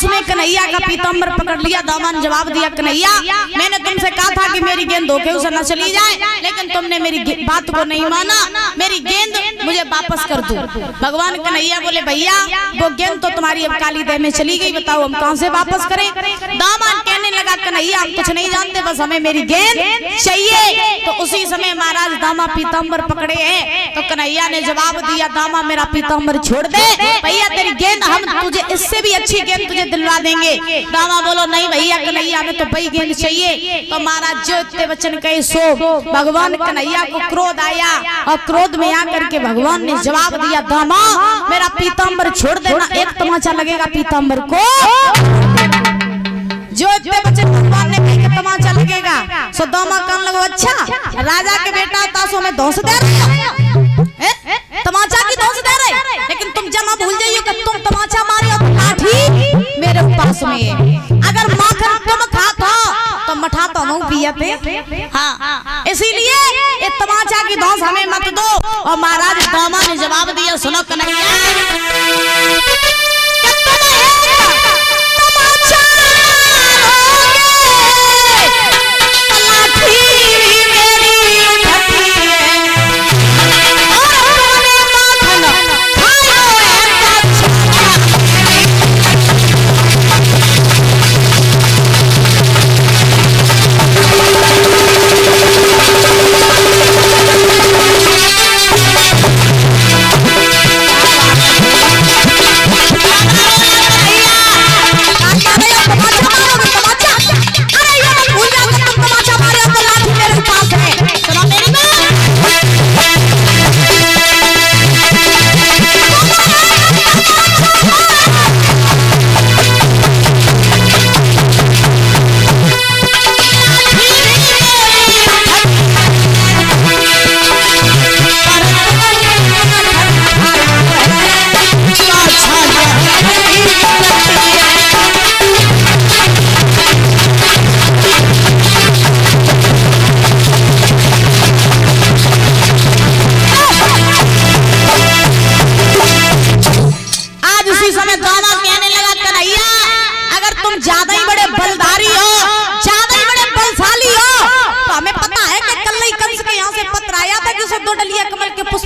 पास में कन्हैया का पीताम्बर पकड़ लिया। दामा ने जवाब दिया, कन्हैया मैंने तुमसे कहा था कि मेरी गेंद धोखे उसे न चली जाए, लेकिन तुमने मेरी बात को नहीं माना, मेरी गेंद मुझे वापस कर दो। भगवान कन्हैया बोले, भैया वो गेंद तो तुम्हारी अब काली देह में चली गई, बताओ हम कहां से वापस करें। दामान कहने लगा, कन्हैया हम कुछ नहीं जानते, बस हमें मेरी गेंद चाहिए। तो उसी समय महाराज दामा पीताम्बर पकड़े हैं। तो कन्हैया ने जवाब दिया, दामा मेरा पीताम्बर छोड़ दे, भैया तेरी गेंद हम तुझे इससे भी अच्छी गेंद तुझे दिलवा देंगे। दामा बोलो, नहीं भैया कन्हैया हमें तो वही गेंद चाहिए। तो महाराज जो इतने वचन कहे सो भगवान कन्हैया को क्रोध आया, और क्रोध में आकर के भगवान ने जवाब दिया, दामा मेरा पीताम्बर छोड़ देना, एक तमाचा लगेगा पीताम्बर को। जो इतने वचन भगवान ने कहे कि तमाचा लगेगा, सो दामा कहने लगा, अच्छा राजा के बेटा तासो में धौंस दे रहे हो, तमाचा की धौंस दे रहे, लेकिन तुम जमा भूल जाइयो कि तुम तमाचा मारे हो तो लाठी मेरे पास में है। अगर माखन तुम खाता तो मठा तो नहीं पियते, हाँ इसीलिए ये तमाचा की धौंस हमें मत दो। और महाराज दामा ने जवाब दिया, सुनो कन्हैया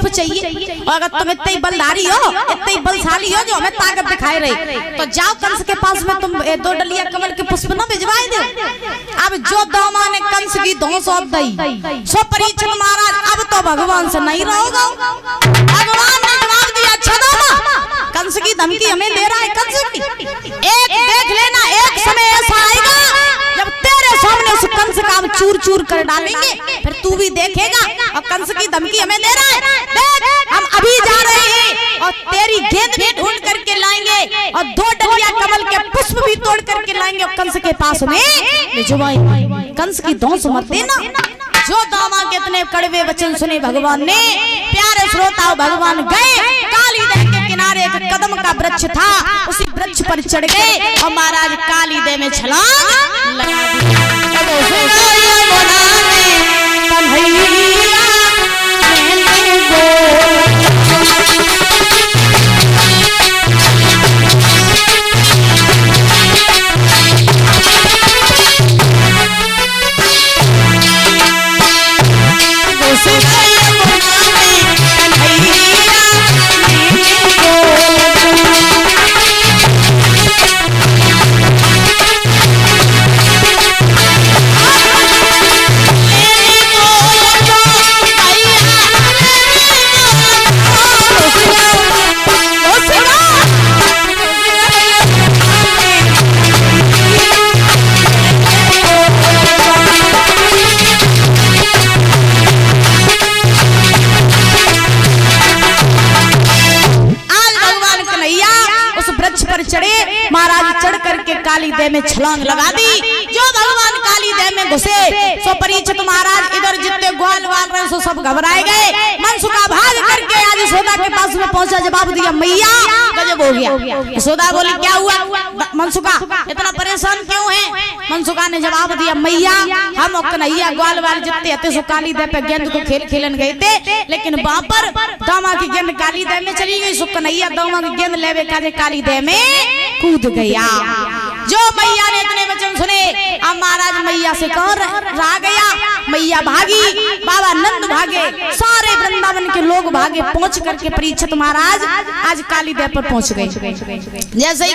चाहिए, और अगर तुम इतने बलधारी हो, इतने बलशाली हो जो हमें ताकत दिखाई रही, तो जाओ कंस के पास में तुम 2 डलिया कमल के पुष्प न भिजवाए दो। अब जो दामा ने कंस की धौंस दी, सो परीक्षित महाराज अब तो भगवान से नहीं रहोगा। भगवान ने जवाब दिया, अच्छा दामा कंस की धमकी हमें दे रहा है, कंस की एक देख लेना, एक समय ऐसा आएगा जब तेरे सामने उस कंस का हम चूर चूर कर डालेंगे, फिर तू भी देखेगा। और कंस की धमकी हमें दे रहा है, देख हम अभी जा रहे हैं और तेरी गेंद भी ढूंढ करके लाएंगे और 2 डलिया कमल के पुष्प भी तोड़ करके लाएंगे और कंस के पास में भिजवाएंगे। कंस की धौंस मत देना। जो दामा के इतने कड़वे वचन सुने भगवान ने, प्यारे श्रोताओ भगवान गए काली देह के किनारे एक कदम का वृक्ष था, उसी वृक्ष पर चढ़ गए और महाराज काली देह में छलांग लगा दी। काली देह में छलांग लगा दी। जो भगवान काली देह में घुसे, सो परीक्षित महाराज इधर जितने ग्वाल वाल रहे सो सब घबराए गए। मनसुखा भाग करके आज यशोदा के पास में पहुंचा, जवाब दिया, मैया गजब हो गया। यशोदा बोली, क्या हुआ मनसुखा, इतना परेशान क्यों है? मनसुखा ने जवाब दिया, मैया हम कन्हैया ग्वाल वाले जितने अते सो काली दे पे गेंद को खेल खेलन गए थे, लेकिन वहां पर दामा की गेंद काली दे में चली गई। सो कन्हैया दामा की गेंद लेवे काजे काली दे में कूद गया। जो मैया ने इतने वचन सुने, अब महाराज मैया से कह रहा गया, मैया भागी, बाबा नंद भागे, सारे वृंदावन के लोग भागे, पहुंच करके परीक्षित महाराज आज काली दे पर पहुंच गए। जैसे ही